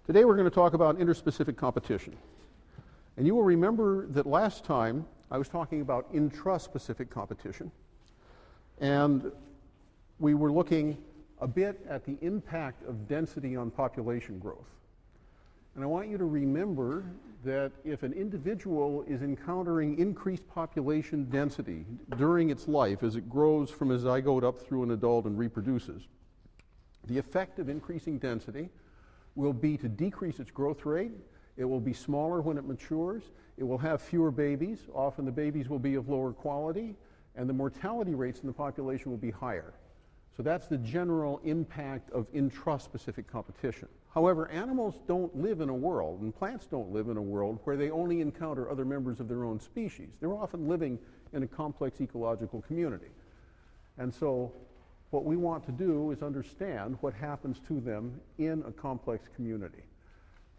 Today we're going to talk about interspecific competition. And you will remember that last time I was talking about intraspecific competition. And we were looking a bit at the impact of density on population growth. And I want you to remember that if an individual is encountering increased population density during its life as it grows from a zygote up through an adult and reproduces, the effect of increasing density will be to decrease its growth rate. It will be smaller when it matures. It will have fewer babies. Often the babies will be of lower quality, and the mortality rates in the population will be higher. So that's the general impact of intraspecific competition. However, animals don't live in a world, and plants don't live in a world, where they only encounter other members of their own species. They're often living in a complex ecological community. And so what we want to do is understand what happens to them in a complex community.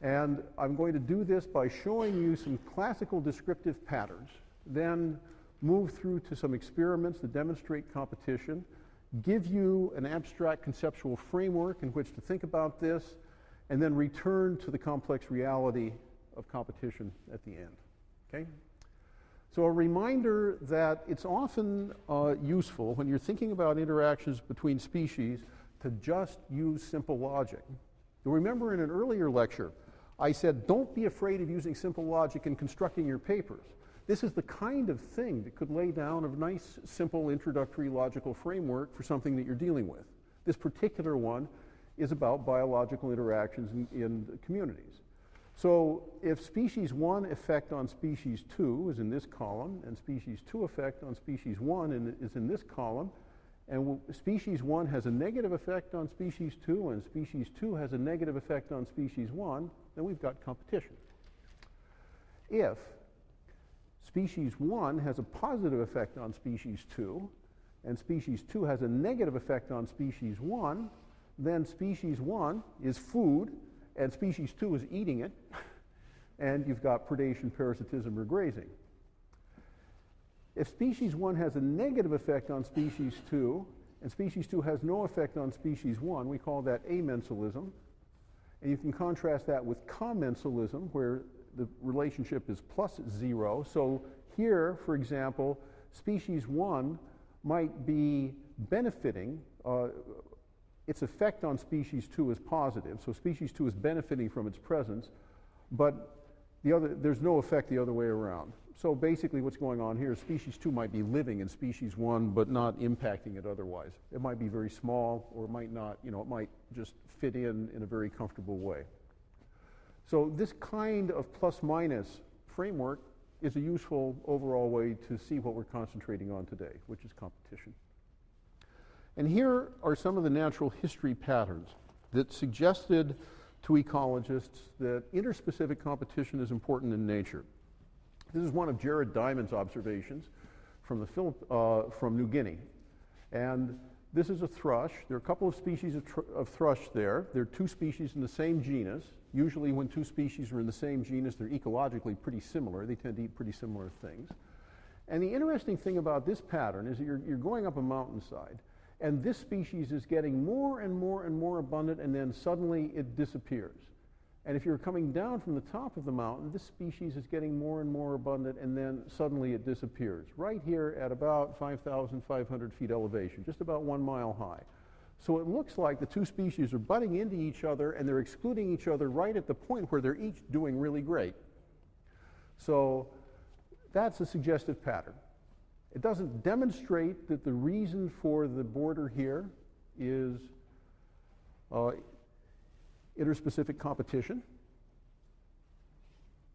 And I'm going to do this by showing you some classical descriptive patterns, then move through to some experiments that demonstrate competition, give you an abstract conceptual framework in which to think about this, and then return to the complex reality of competition at the end. Okay? So a reminder that it's often useful when you're thinking about interactions between species to just use simple logic. You'll remember in an earlier lecture, I said don't be afraid of using simple logic in constructing your papers. This is the kind of thing that could lay down a nice, simple, introductory logical framework for something that you're dealing with. This particular one is about biological interactions in communities. So if species 1 effect on species 2 is in this column, and species 2 effect on species 1 is in this column, and species 1 has a negative effect on species 2, and species 2 has a negative effect on species 1, then we've got competition. If species 1 has a positive effect on species 2, and species 2 has a negative effect on species 1, then species 1 is food, and species 2 is eating it, and you've got predation, parasitism, or grazing. If species 1 has a negative effect on species 2, and species 2 has no effect on species 1, we call that amensalism. And you can contrast that with commensalism, where the relationship is +0. So here, for example, species 1 might be benefiting. Its effect on species 2 is positive, so species 2 is benefiting from its presence, but there's no effect the other way around. So basically what's going on here is species 2 might be living in species 1 but not impacting it otherwise. It might be very small, or it might not, it might just fit in a very comfortable way. So this kind of plus-minus framework is a useful overall way to see what we're concentrating on today, which is competition. And here are some of the natural history patterns that suggested to ecologists that interspecific competition is important in nature. This is one of Jared Diamond's observations from New Guinea. And this is a thrush. There are a couple of species of thrush there. There are two species in the same genus. Usually when two species are in the same genus, they're ecologically pretty similar. They tend to eat pretty similar things. And the interesting thing about this pattern is that you're going up a mountainside, and this species is getting more and more and more abundant, and then suddenly it disappears. And if you're coming down from the top of the mountain, this species is getting more and more abundant, and then suddenly it disappears. Right here at about 5,500 feet elevation, just about 1 mile high. So it looks like the two species are butting into each other, and they're excluding each other right at the point where they're each doing really great. So that's a suggestive pattern. It doesn't demonstrate that the reason for the border here is interspecific competition.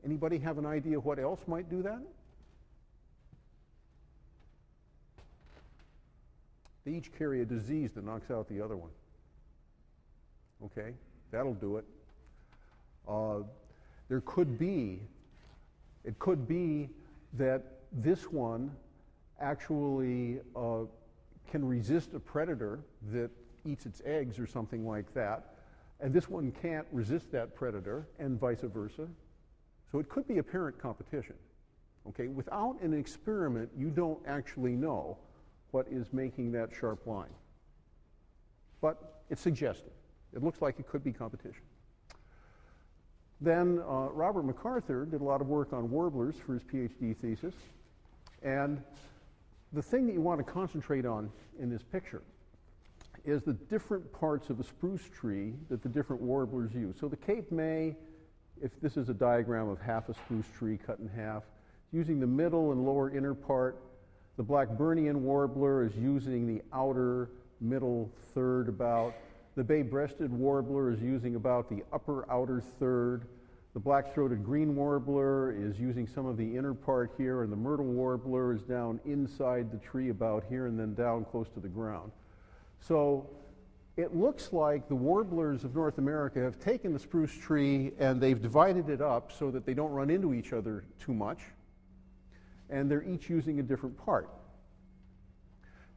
Anybody have an idea what else might do that? They each carry a disease that knocks out the other one. Okay, that'll do it. It could be that this one actually can resist a predator that eats its eggs or something like that, and this one can't resist that predator, and vice versa. So it could be apparent competition. Okay, without an experiment, you don't actually know what is making that sharp line. But it's suggestive. It looks like it could be competition. Then Robert MacArthur did a lot of work on warblers for his PhD thesis. And the thing that you want to concentrate on in this picture is the different parts of a spruce tree that the different warblers use. So the Cape May, if this is a diagram of half a spruce tree cut in half, using the middle and lower inner part. The Blackburnian warbler is using the outer middle third about. The bay-breasted warbler is using about the upper outer third. The black-throated green warbler is using some of the inner part here, and the myrtle warbler is down inside the tree about here and then down close to the ground. So it looks like the warblers of North America have taken the spruce tree and they've divided it up so that they don't run into each other too much, and they're each using a different part.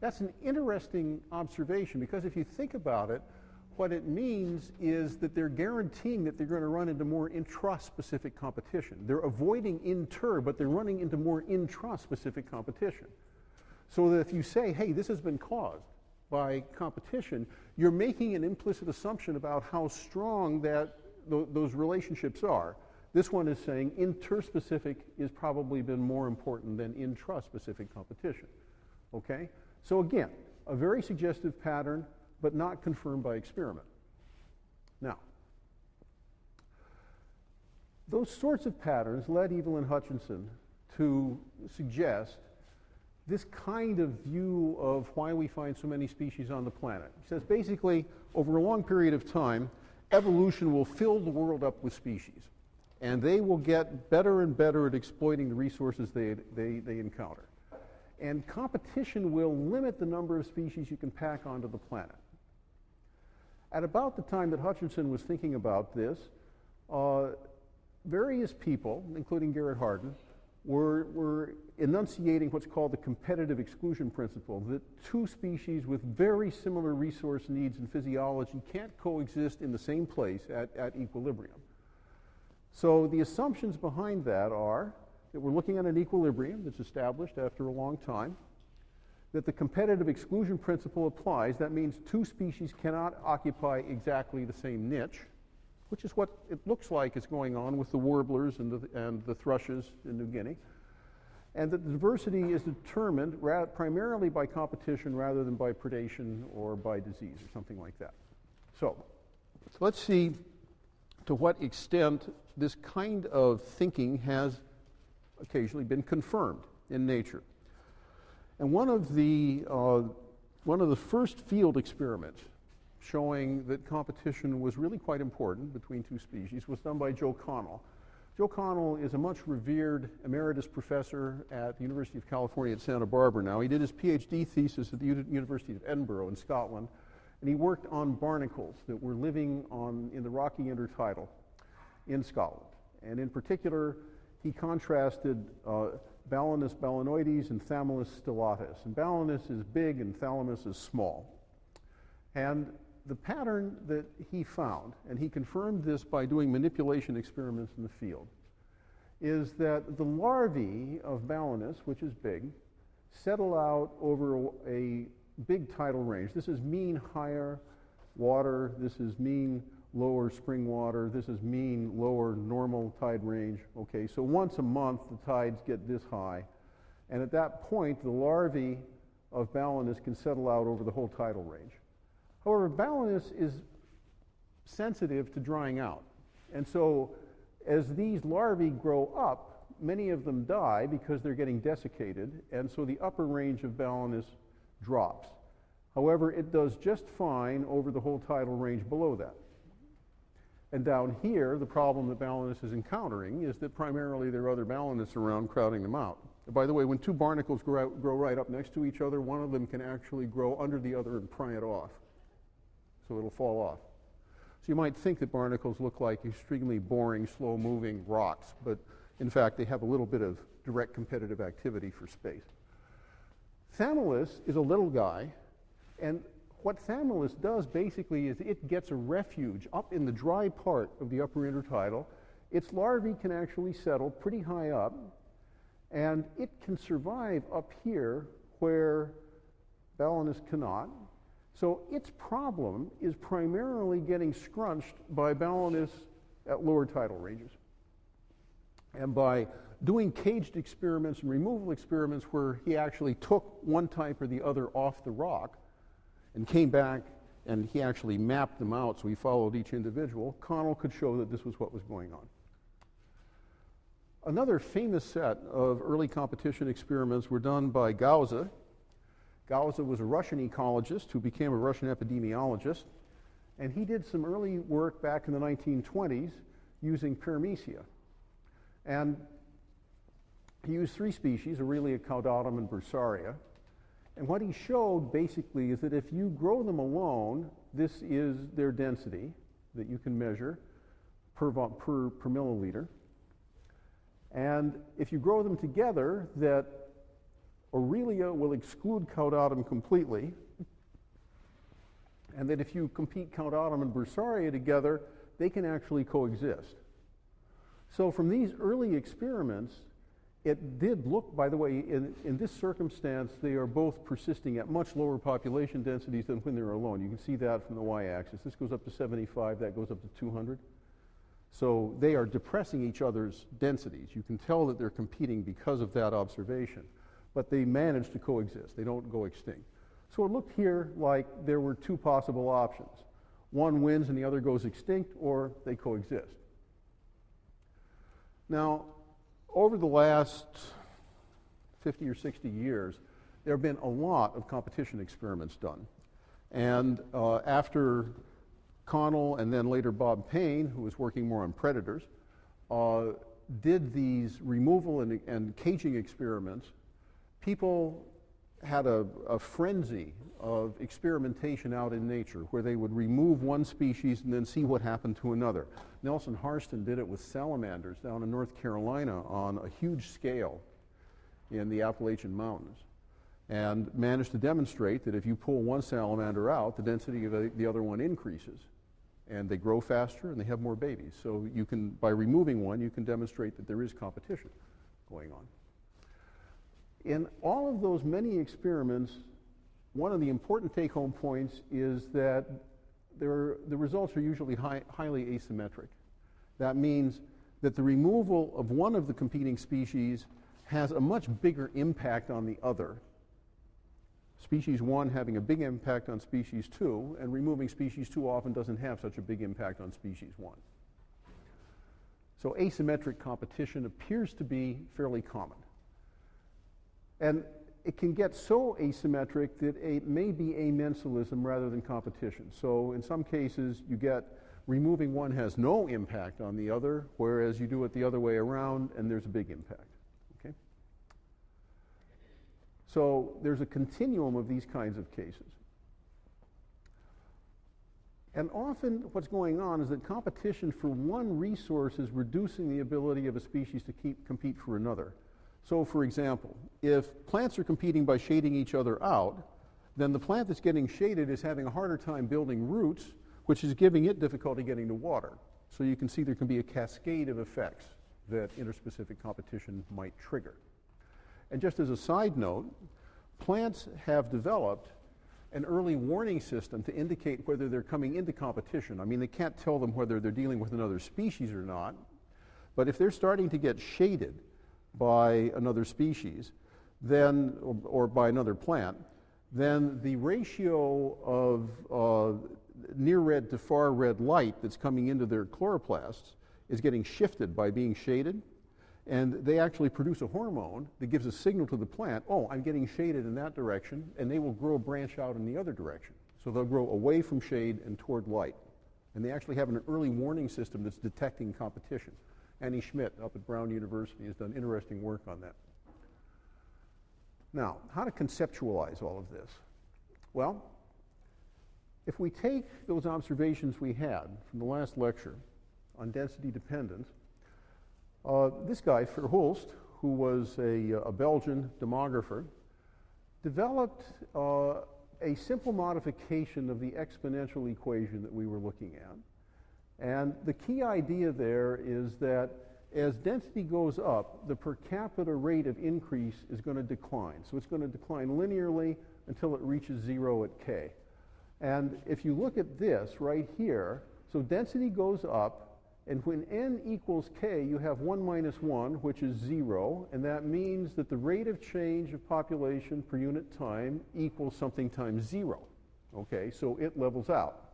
That's an interesting observation, because if you think about it, what it means is that they're guaranteeing that they're going to run into more intra-specific competition. They're avoiding inter, but they're running into more intra-specific competition. So that if you say, hey, this has been caused by competition, you're making an implicit assumption about how strong those relationships are. This one is saying interspecific has probably been more important than intra-specific competition. Okay? So again, a very suggestive pattern, but not confirmed by experiment. Now, those sorts of patterns led Evelyn Hutchinson to suggest this kind of view of why we find so many species on the planet. He says basically, over a long period of time, evolution will fill the world up with species, and they will get better and better at exploiting the resources they encounter. And competition will limit the number of species you can pack onto the planet. At about the time that Hutchinson was thinking about this, various people, including Garrett Hardin, were enunciating what's called the competitive exclusion principle, that two species with very similar resource needs and physiology can't coexist in the same place at equilibrium. So the assumptions behind that are that we're looking at an equilibrium that's established after a long time, that the competitive exclusion principle applies. That means two species cannot occupy exactly the same niche, which is what it looks like is going on with the warblers and the thrushes in New Guinea, and that the diversity is determined primarily by competition rather than by predation or by disease or something like that. So let's see to what extent this kind of thinking has occasionally been confirmed in nature. And one of the first field experiments showing that competition was really quite important between two species was done by Joe Connell. Joe Connell is a much revered emeritus professor at the University of California at Santa Barbara now. He did his PhD thesis at the University of Edinburgh in Scotland, and he worked on barnacles that were living in the rocky intertidal in Scotland. And in particular, he contrasted Balanus balanoides and Thamylus stellatus. And Balanus is big and Thalamus is small. And the pattern that he found, and he confirmed this by doing manipulation experiments in the field, is that the larvae of Balanus, which is big, settle out over a big tidal range. This is mean higher water, this is mean lower spring water, this is mean lower normal tide range. Okay, so once a month the tides get this high, and at that point the larvae of Balanus can settle out over the whole tidal range. However, Balanus is sensitive to drying out, and so as these larvae grow up, many of them die because they're getting desiccated, and so the upper range of Balanus drops. However, it does just fine over the whole tidal range below that. And down here, the problem that Balanus is encountering is that primarily there are other Balanus around crowding them out. And by the way, when two barnacles grow right up next to each other, one of them can actually grow under the other and pry it off. So it'll fall off. So you might think that barnacles look like extremely boring, slow-moving rocks, but in fact they have a little bit of direct competitive activity for space. Thamylus is a little guy, and what Thamylus does basically is it gets a refuge up in the dry part of the upper intertidal. Its larvae can actually settle pretty high up, and it can survive up here where Balanus cannot. So its problem is primarily getting scrunched by Balanus at lower tidal ranges. And by doing caged experiments and removal experiments where he actually took one type or the other off the rock and came back and he actually mapped them out, so he followed each individual, Connell could show that this was what was going on. Another famous set of early competition experiments were done by Gauze. Gauze was a Russian ecologist who became a Russian epidemiologist, and he did some early work back in the 1920s using paramecia. And he used 3 species, Aurelia caudatum and Bursaria. And what he showed basically is that if you grow them alone, this is their density that you can measure per milliliter. And if you grow them together, that Aurelia will exclude caudatum completely, and that if you compete caudatum and Bursaria together, they can actually coexist. So from these early experiments, it did look, by the way, in this circumstance, they are both persisting at much lower population densities than when they're alone. You can see that from the y-axis. This goes up to 75, that goes up to 200. So they are depressing each other's densities. You can tell that they're competing because of that observation, but they manage to coexist. They don't go extinct. So it looked here like there were 2 possible options. One wins and the other goes extinct, or they coexist. Now, over the last 50 or 60 years, there have been a lot of competition experiments done. And after Connell and then later Bob Payne, who was working more on predators, did these removal and caging experiments, people had a frenzy of experimentation out in nature where they would remove one species and then see what happened to another. Nelson Harston did it with salamanders down in North Carolina on a huge scale in the Appalachian Mountains, and managed to demonstrate that if you pull one salamander out, the density of the other one increases, and they grow faster and they have more babies. So you can, by removing one, you can demonstrate that there is competition going on. In all of those many experiments, one of the important take-home points is that the results are usually highly asymmetric. That means that the removal of one of the competing species has a much bigger impact on the other. Species 1 having a big impact on species 2, and removing species 2 often doesn't have such a big impact on species 1. So asymmetric competition appears to be fairly common. And it can get so asymmetric that it may be amensalism rather than competition. So in some cases, you get removing one has no impact on the other, whereas you do it the other way around and there's a big impact. Okay? So there's a continuum of these kinds of cases. And often what's going on is that competition for one resource is reducing the ability of a species to compete for another. So for example, if plants are competing by shading each other out, then the plant that's getting shaded is having a harder time building roots, which is giving it difficulty getting to water. So you can see there can be a cascade of effects that interspecific competition might trigger. And just as a side note, plants have developed an early warning system to indicate whether they're coming into competition. I mean, they can't tell them whether they're dealing with another species or not, but if they're starting to get shaded by another species, then, or by another plant, then the ratio of near red to far red light that's coming into their chloroplasts is getting shifted by being shaded, and they actually produce a hormone that gives a signal to the plant, oh, I'm getting shaded in that direction, and they will grow a branch out in the other direction. So they'll grow away from shade and toward light. And they actually have an early warning system that's detecting competition. Annie Schmidt up at Brown University has done interesting work on that. Now, how to conceptualize all of this? Well, if we take those observations we had from the last lecture on density dependence, this guy, Verhulst, who was a Belgian demographer, developed a simple modification of the exponential equation that we were looking at. And the key idea there is that as density goes up, the per capita rate of increase is going to decline. So it's going to decline linearly until it reaches 0 at k. And if you look at this right here, so density goes up And when n equals k, you have 1 minus 1, which is 0, and that means that the rate of change of population per unit time equals something times 0. Okay, so it levels out.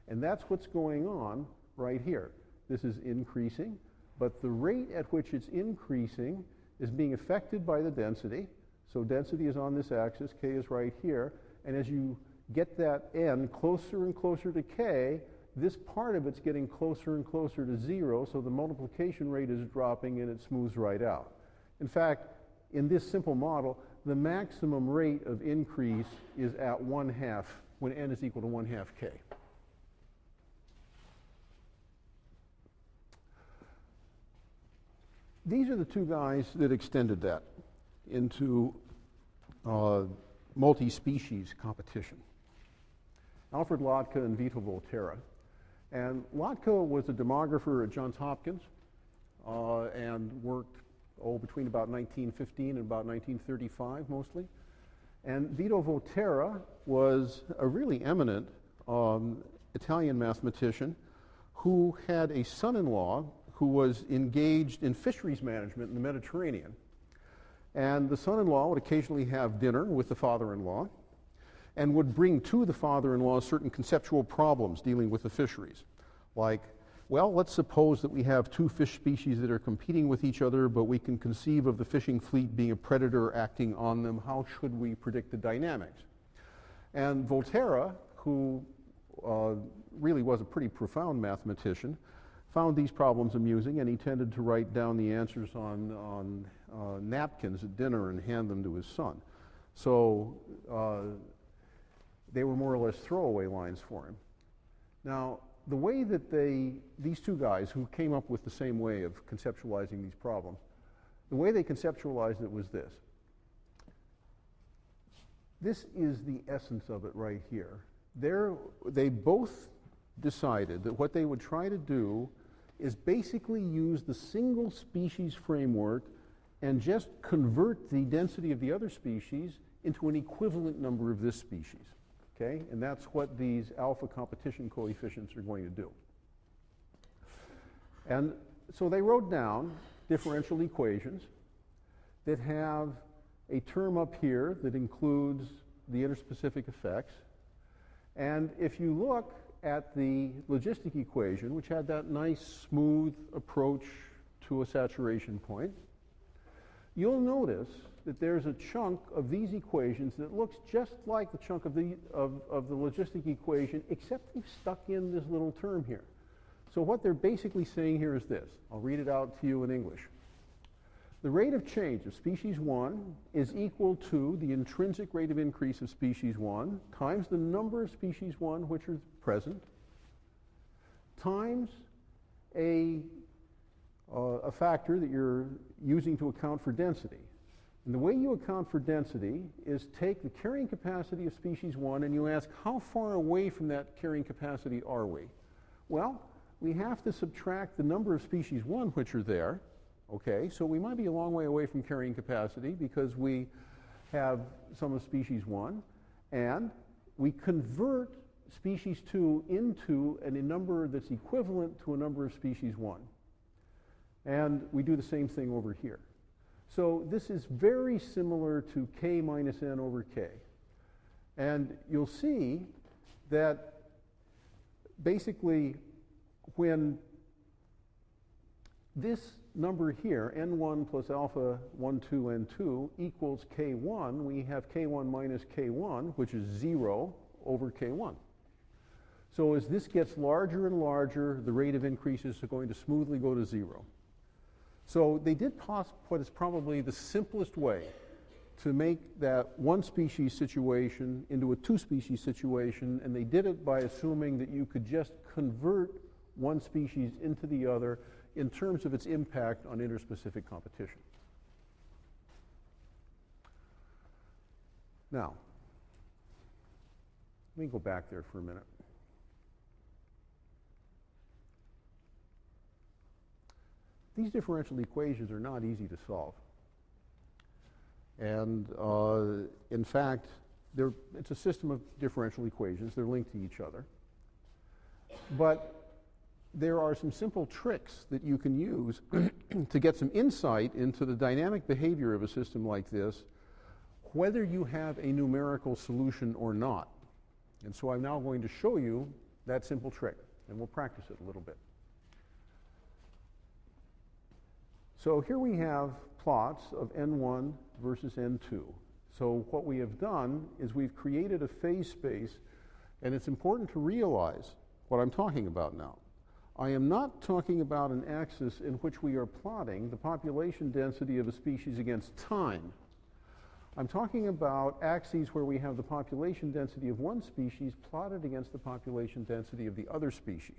And that's what's going on right here. This is increasing, but the rate at which it's increasing is being affected by the density. So density is on this axis, k is right here, and as you get that n closer and closer to k, this part of it's getting closer and closer to 0, so the multiplication rate is dropping and it smooths right out. In fact, in this simple model, the maximum rate of increase is at 1/2 when n is equal to 1/2 k. These are the two guys that extended that into multi-species competition. Alfred Lotka and Vito Volterra. And Lotka was a demographer at Johns Hopkins and worked between about 1915 and about 1935 mostly. And Vito Volterra was a really eminent Italian mathematician who had a son-in-law who was engaged in fisheries management in the Mediterranean. And the son-in-law would occasionally have dinner with the father-in-law and would bring to the father-in-law certain conceptual problems dealing with the fisheries. Like, well, let's suppose that we have two fish species that are competing with each other, but we can conceive of the fishing fleet being a predator acting on them. How should we predict the dynamics? And Volterra, who really was a pretty profound mathematician, found these problems amusing, and he tended to write down the answers on napkins at dinner and hand them to his son. So they were more or less throwaway lines for him. Now, the way that these two guys who came up with the same way of conceptualizing these problems, the way they conceptualized it was this. This is the essence of it right here. They both decided that what they would try to do is basically use the single species framework and just convert the density of the other species into an equivalent number of this species. Okay? And that's what these alpha competition coefficients are going to do. And so they wrote down differential equations that have a term up here that includes the interspecific effects. And if you look at the logistic equation, which had that nice smooth approach to a saturation point, you'll notice that there's a chunk of these equations that looks just like the chunk of the logistic equation, except they've stuck in this little term here. So what they're basically saying here is this. I'll read it out to you in English. The rate of change of species 1 is equal to the intrinsic rate of increase of species 1 times the number of species 1 which are present times a factor that you're using to account for density. And the way you account for density is take the carrying capacity of species 1 and you ask how far away from that carrying capacity are we? Well, we have to subtract the number of species 1 which are there. Okay, so we might be a long way away from carrying capacity because we have some of species 1, and we convert species 2 into a number that's equivalent to a number of species 1. And we do the same thing over here. So this is very similar to k minus n over k. And you'll see that basically when this number here, n1 plus alpha 1, 2, n2 equals k1, we have k1 minus k1, which is 0 over k1. So as this gets larger and larger, the rate of increases are going to smoothly go to 0. So they did what is probably the simplest way to make that one species situation into a two species situation, and they did it by assuming that you could just convert one species into the other in terms of its impact on interspecific competition. Now, let me go back there for a minute. These differential equations are not easy to solve. And in fact, it's a system of differential equations. They're linked to each other. But there are some simple tricks that you can use to get some insight into the dynamic behavior of a system like this, whether you have a numerical solution or not. And so I'm now going to show you that simple trick, and we'll practice it a little bit. So here we have plots of N1 versus N2. So what we have done is we've created a phase space, and it's important to realize what I'm talking about now. I am not talking about an axis in which we are plotting the population density of a species against time. I'm talking about axes where we have the population density of one species plotted against the population density of the other species.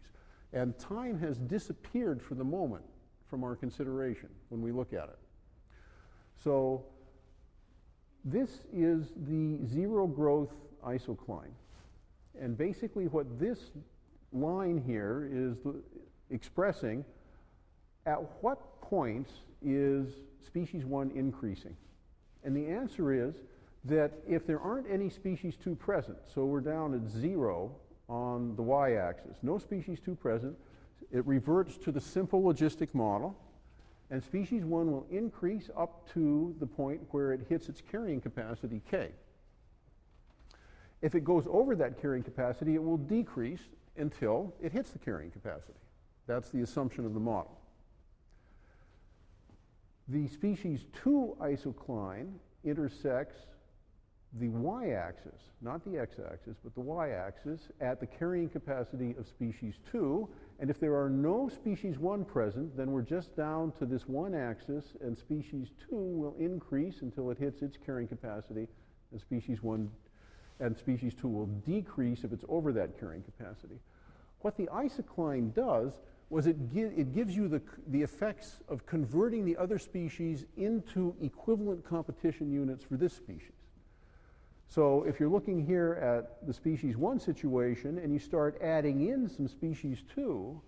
And time has disappeared for the moment from our consideration when we look at it. So this is the zero growth isocline. And basically what this line here is expressing at what points is species 1 increasing. And the answer is that if there aren't any species 2 present, so we're down at 0 on the y-axis, no species 2 present, it reverts to the simple logistic model, and species 1 will increase up to the point where it hits its carrying capacity, k. If it goes over that carrying capacity, it will decrease until it hits the carrying capacity. That's the assumption of the model. The species 2 isocline intersects the y-axis, not the x-axis, but the y-axis at the carrying capacity of species 2. And if there are no species 1 present, then we're just down to this one axis, and species 2 will increase until it hits its carrying capacity, and species 2 will decrease if it's over that carrying capacity. What the isocline does was it gives you the effects of converting the other species into equivalent competition units for this species. So if you're looking here at the species 1 situation and you start adding in some species 2,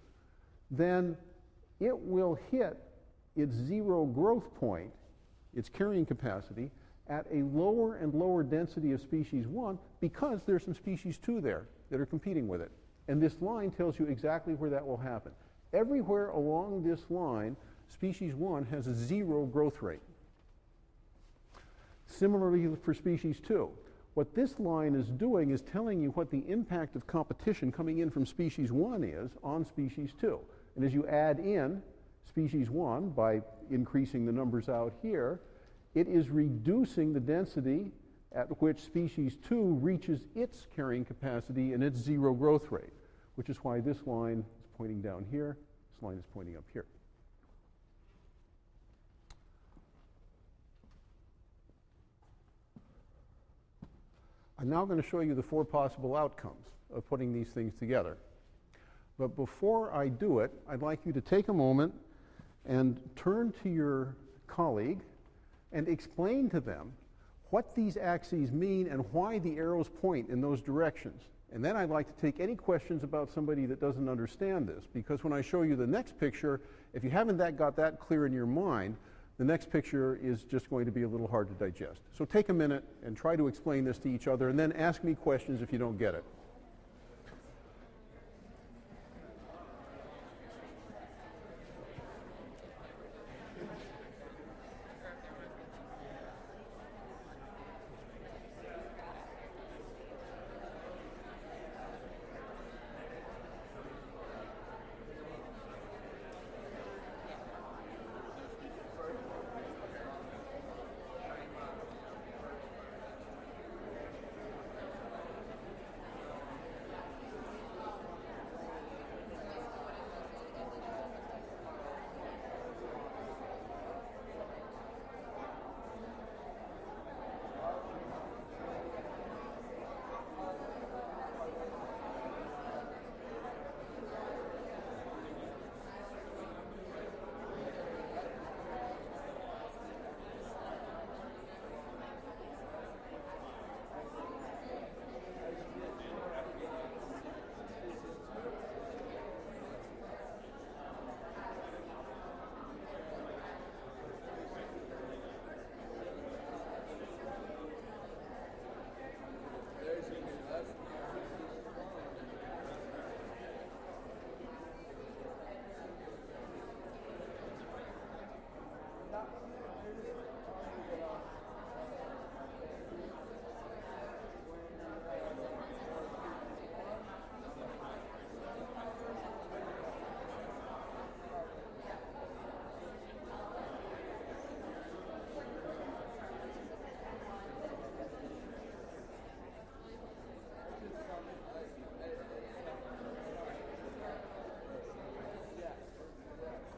then it will hit its zero growth point, its carrying capacity, at a lower and lower density of species 1 because there's some species 2 there that are competing with it. And this line tells you exactly where that will happen. Everywhere along this line, species 1 has a 0 growth rate. Similarly for species 2. What this line is doing is telling you what the impact of competition coming in from species 1 is on species 2. And as you add in species 1 by increasing the numbers out here, it is reducing the density at which species 2 reaches its carrying capacity and its 0 growth rate, which is why this line is pointing down here, this line is pointing up here. I'm now going to show you the 4 possible outcomes of putting these things together. But before I do it, I'd like you to take a moment and turn to your colleague and explain to them what these axes mean and why the arrows point in those directions. And then I'd like to take any questions about somebody that doesn't understand this, because when I show you the next picture, if you haven't got that clear in your mind, the next picture is just going to be a little hard to digest. So take a minute and try to explain this to each other, and then ask me questions if you don't get it.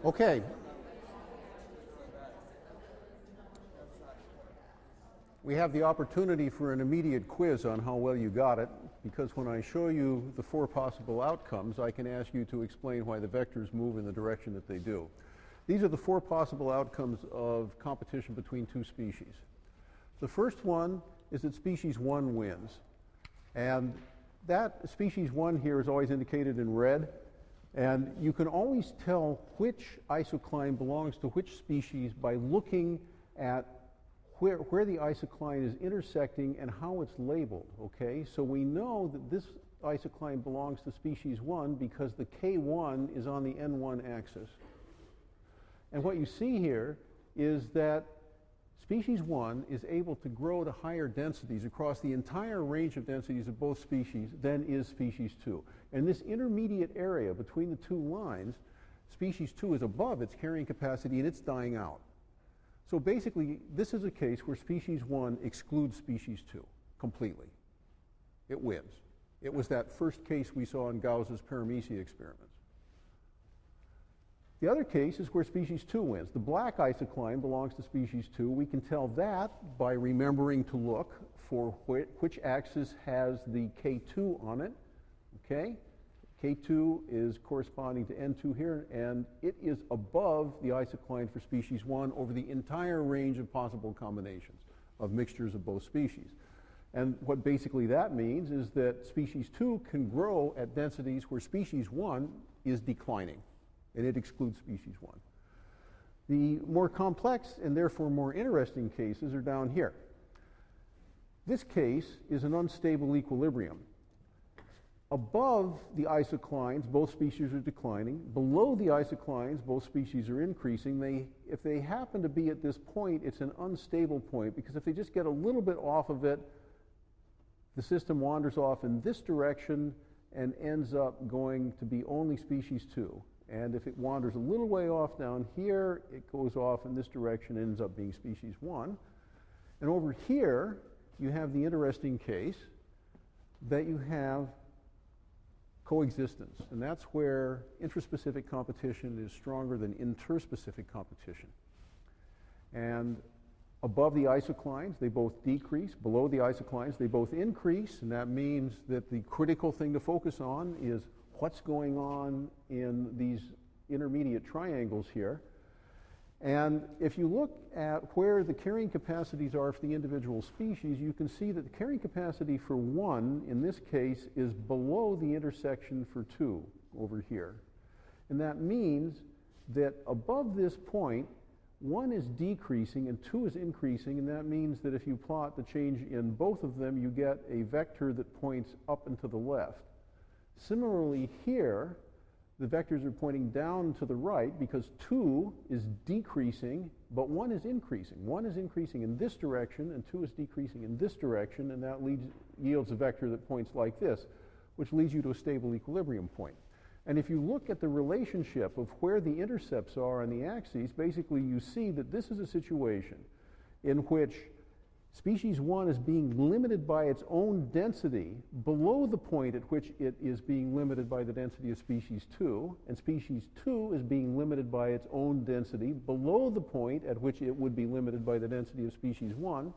Okay. We have the opportunity for an immediate quiz on how well you got it, because when I show you the 4 possible outcomes, I can ask you to explain why the vectors move in the direction that they do. These are the 4 possible outcomes of competition between 2 species. The first one is that species 1 wins. And that species 1 here is always indicated in red. And you can always tell which isocline belongs to which species by looking at where the isocline is intersecting and how it's labeled, okay? So we know that this isocline belongs to species 1 because the K1 is on the N1 axis. And what you see here is that species 1 is able to grow to higher densities across the entire range of densities of both species than is species 2. And this intermediate area between the 2 lines, species 2 is above its carrying capacity and it's dying out. So basically, this is a case where species 1 excludes species 2 completely. It wins. It was that first case we saw in Gauss's paramecia experiments. The other case is where species 2 wins. The black isocline belongs to species 2. We can tell that by remembering to look for which axis has the K2 on it, okay? K2 is corresponding to N2 here, and it is above the isocline for species 1 over the entire range of possible combinations of mixtures of both species. And what basically that means is that species 2 can grow at densities where species 1 is declining, and it excludes species 1. The more complex and therefore more interesting cases are down here. This case is an unstable equilibrium. Above the isoclines, both species are declining. Below the isoclines, both species are increasing. If they happen to be at this point, it's an unstable point, because if they just get a little bit off of it, the system wanders off in this direction and ends up going to be only species 2. And if it wanders a little way off down here, it goes off in this direction and ends up being species 1. And over here, you have the interesting case that you have coexistence, and that's where intraspecific competition is stronger than interspecific competition. And above the isoclines, they both decrease. Below the isoclines, they both increase, and that means that the critical thing to focus on is what's going on in these intermediate triangles here. And if you look at where the carrying capacities are for the individual species, you can see that the carrying capacity for 1, in this case, is below the intersection for 2 over here. And that means that above this point, 1 is decreasing and 2 is increasing, and that means that if you plot the change in both of them, you get a vector that points up and to the left. Similarly here, the vectors are pointing down to the right because 2 is decreasing, but 1 is increasing. 1 is increasing in this direction, and 2 is decreasing in this direction, and that yields a vector that points like this, which leads you to a stable equilibrium point. And if you look at the relationship of where the intercepts are on the axes, basically you see that this is a situation in which species 1 is being limited by its own density below the point at which it is being limited by the density of species 2, and species 2 is being limited by its own density below the point at which it would be limited by the density of species 1.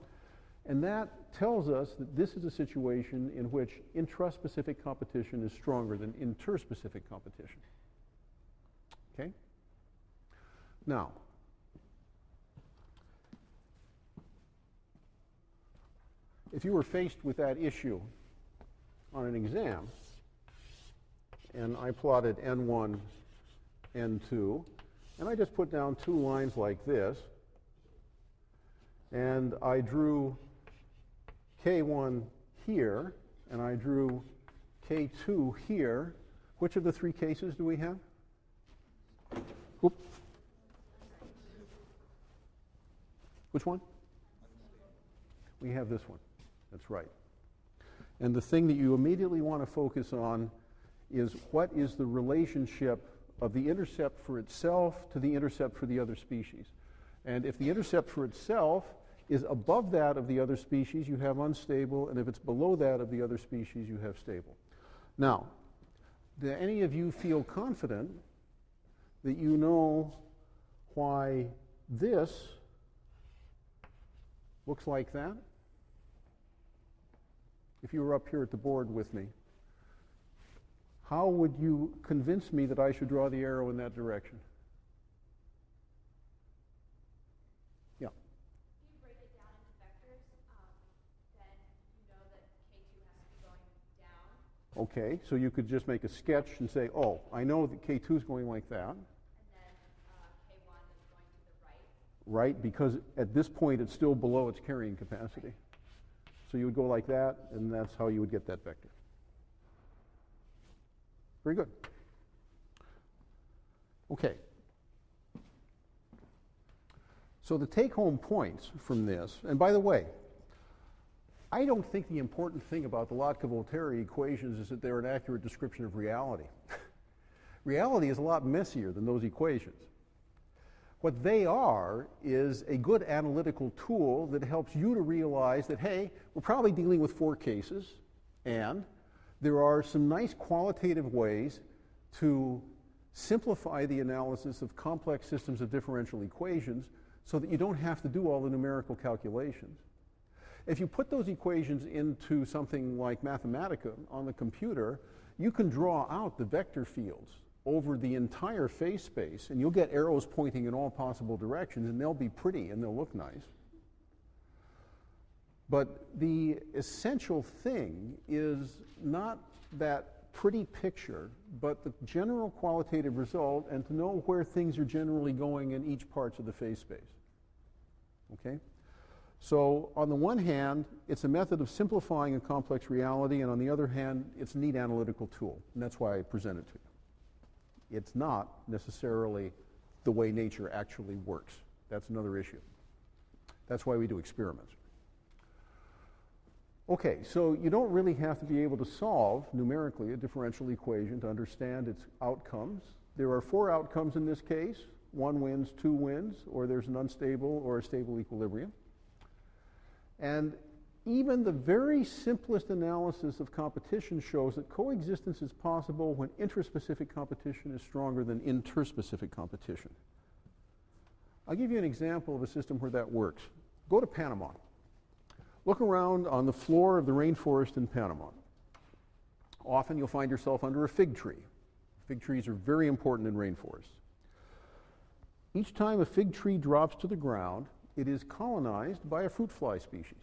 And that tells us that this is a situation in which intraspecific competition is stronger than interspecific competition. Okay? Now, if you were faced with that issue on an exam, and I plotted N1, N2, and I just put down 2 lines like this, and I drew K1 here, and I drew K2 here, which of the 3 cases do we have? Oop. Which one? We have this one. That's right. And the thing that you immediately want to focus on is what is the relationship of the intercept for itself to the intercept for the other species. And if the intercept for itself is above that of the other species, you have unstable, and if it's below that of the other species, you have stable. Now, do any of you feel confident that you know why this looks like that? If you were up here at the board with me, how would you convince me that I should draw the arrow in that direction? Yeah. If you break it down into vectors, then you know that K2 has to be going down. Okay, so you could just make a sketch and say, oh, I know that K2 is going like that. And then K1 is going to the right. Right, because at this point it's still below its carrying capacity. So you would go like that, and that's how you would get that vector. Very good. Okay. So the take-home points from this, and by the way, I don't think the important thing about the Lotka-Volterra equations is that they're an accurate description of reality. Reality is a lot messier than those equations. What they are is a good analytical tool that helps you to realize that, hey, we're probably dealing with 4 cases, and there are some nice qualitative ways to simplify the analysis of complex systems of differential equations so that you don't have to do all the numerical calculations. If you put those equations into something like Mathematica on the computer, you can draw out the vector fields over the entire phase space, and you'll get arrows pointing in all possible directions, and they'll be pretty and they'll look nice. But the essential thing is not that pretty picture, but the general qualitative result, and to know where things are generally going in each parts of the phase space. Okay? So on the one hand, it's a method of simplifying a complex reality, and on the other hand, it's a neat analytical tool, and that's why I present it to you. It's not necessarily the way nature actually works. That's another issue. That's why we do experiments. Okay, so you don't really have to be able to solve numerically a differential equation to understand its outcomes. There are 4 outcomes in this case. 1 wins, 2 wins, or there's an unstable or a stable equilibrium. And even the very simplest analysis of competition shows that coexistence is possible when intraspecific competition is stronger than interspecific competition. I'll give you an example of a system where that works. Go to Panama. Look around on the floor of the rainforest in Panama. Often you'll find yourself under a fig tree. Fig trees are very important in rainforests. Each time a fig tree drops to the ground, it is colonized by a fruit fly species.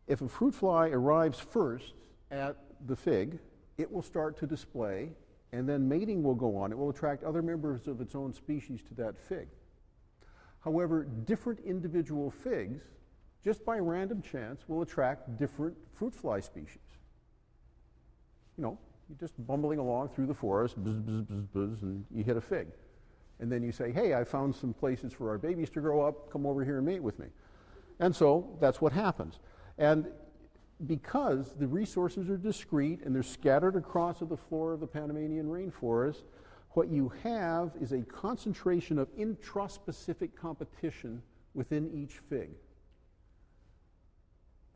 If a fruit fly arrives first at the fig, it will start to display, and then mating will go on. It will attract other members of its own species to that fig. However, different individual figs, just by random chance, will attract different fruit fly species. You know, you're just bumbling along through the forest, buzz, buzz, buzz, buzz, and you hit a fig. And then you say, hey, I found some places for our babies to grow up, come over here and mate with me. And so that's what happens. And because the resources are discrete and they're scattered across the floor of the Panamanian rainforest, what you have is a concentration of intraspecific competition within each fig.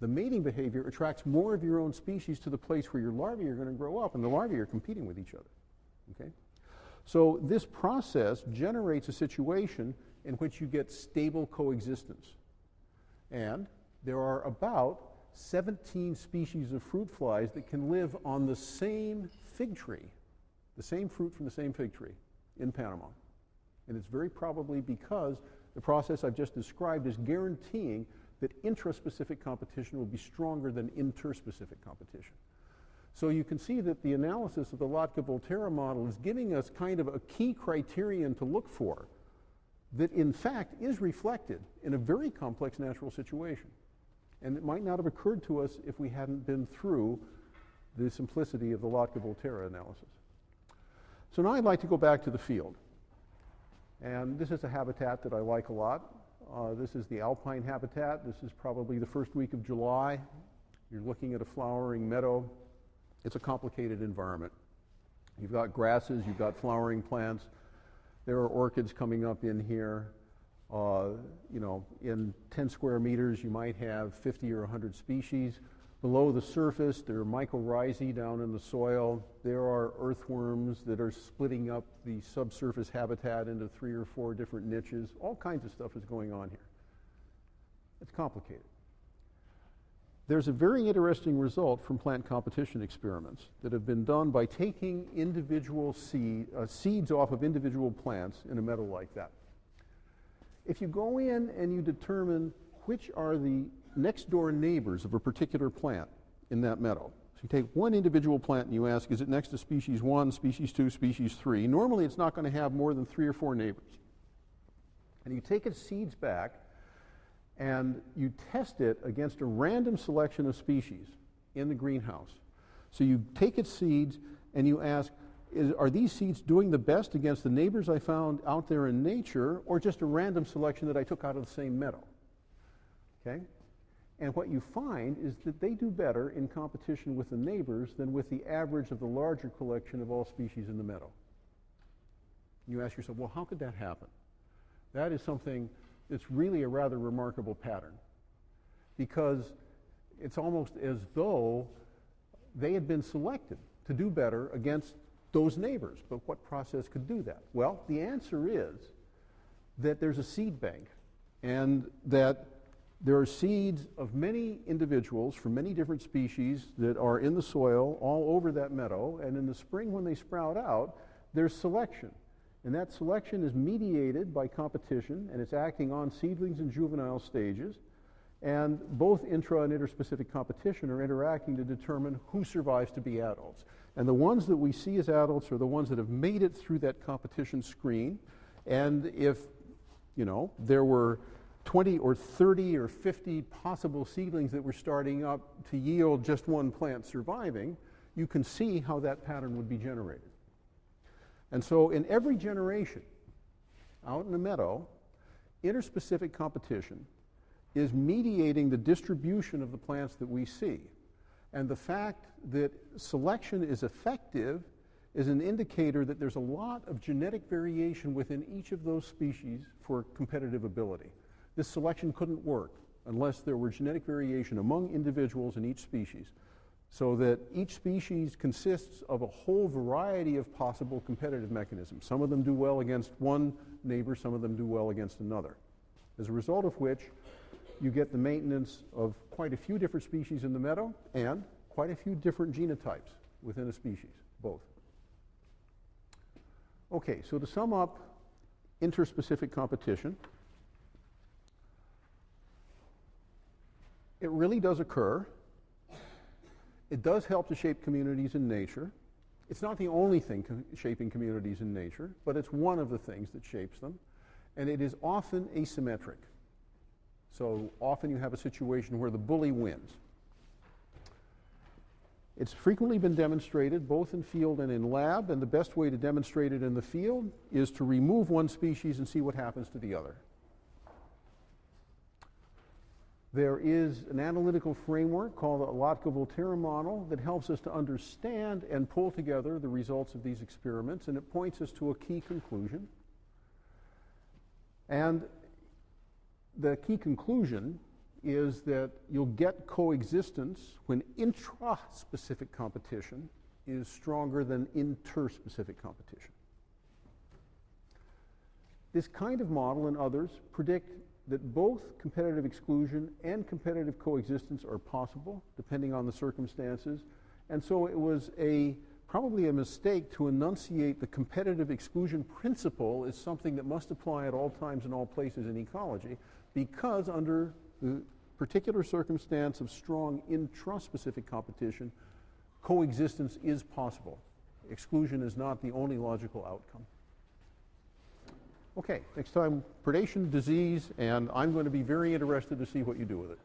The mating behavior attracts more of your own species to the place where your larvae are going to grow up, and the larvae are competing with each other. Okay? So this process generates a situation in which you get stable coexistence. And there are about 17 species of fruit flies that can live on the same fig tree, the same fruit from the same fig tree in Panama. And it's very probably because the process I've just described is guaranteeing that intraspecific competition will be stronger than interspecific competition. So you can see that the analysis of the Lotka-Volterra model is giving us kind of a key criterion to look for that in fact is reflected in a very complex natural situation. And it might not have occurred to us if we hadn't been through the simplicity of the Lotka-Volterra analysis. So now I'd like to go back to the field. And this is a habitat that I like a lot. This is the alpine habitat. This is probably the first week of July. You're looking at a flowering meadow. It's a complicated environment. You've got grasses, you've got flowering plants. There are orchids coming up in here. You know, in 10 square meters, you might have 50 or 100 species. Below the surface, there are mycorrhizae down in the soil. There are earthworms that are splitting up the subsurface habitat into 3 or 4 different niches. All kinds of stuff is going on here. It's complicated. There's a very interesting result from plant competition experiments that have been done by taking individual seeds off of individual plants in a meadow like that. If you go in and you determine which are the next door neighbors of a particular plant in that meadow. So you take one individual plant and you ask, is it next to species 1, species 2, species 3? Normally it's not going to have more than 3 or 4 neighbors. And you take its seeds back and you test it against a random selection of species in the greenhouse. So you take its seeds and you ask, are these seeds doing the best against the neighbors I found out there in nature, or just a random selection that I took out of the same meadow? Okay? And what you find is that they do better in competition with the neighbors than with the average of the larger collection of all species in the meadow. You ask yourself, well, how could that happen? That is something that's really a rather remarkable pattern, because it's almost as though they had been selected to do better against those neighbors. But what process could do that? Well, the answer is that there's a seed bank, and that there are seeds of many individuals from many different species that are in the soil all over that meadow, and in the spring when they sprout out, there's selection. And that selection is mediated by competition, and it's acting on seedlings and juvenile stages. And both intra and interspecific competition are interacting to determine who survives to be adults. And the ones that we see as adults are the ones that have made it through that competition screen. And if, there were 20 or 30 or 50 possible seedlings that were starting up to yield just one plant surviving, you can see how that pattern would be generated. And so in every generation out in the meadow, interspecific competition is mediating the distribution of the plants that we see. And the fact that selection is effective is an indicator that there's a lot of genetic variation within each of those species for competitive ability. This selection couldn't work unless there were genetic variation among individuals in each species, so that each species consists of a whole variety of possible competitive mechanisms. Some of them do well against one neighbor, some of them do well against another. As a result of which, you get the maintenance of quite a few different species in the meadow and quite a few different genotypes within a species, both. Okay, so to sum up interspecific competition, it really does occur. It does help to shape communities in nature. It's not the only thing shaping communities in nature, but it's one of the things that shapes them. And it is often asymmetric. So often you have a situation where the bully wins. It's frequently been demonstrated both in field and in lab, and the best way to demonstrate it in the field is to remove one species and see what happens to the other. There is an analytical framework called the Lotka-Volterra model that helps us to understand and pull together the results of these experiments, and it points us to a key conclusion. And the key conclusion is that you'll get coexistence when intraspecific competition is stronger than interspecific competition. This kind of model and others predict that both competitive exclusion and competitive coexistence are possible, depending on the circumstances. And so it was probably a mistake to enunciate the competitive exclusion principle as something that must apply at all times and all places in ecology, because under the particular circumstance of strong intraspecific competition, coexistence is possible. Exclusion is not the only logical outcome. Okay, next time, predation, disease, and I'm going to be very interested to see what you do with it.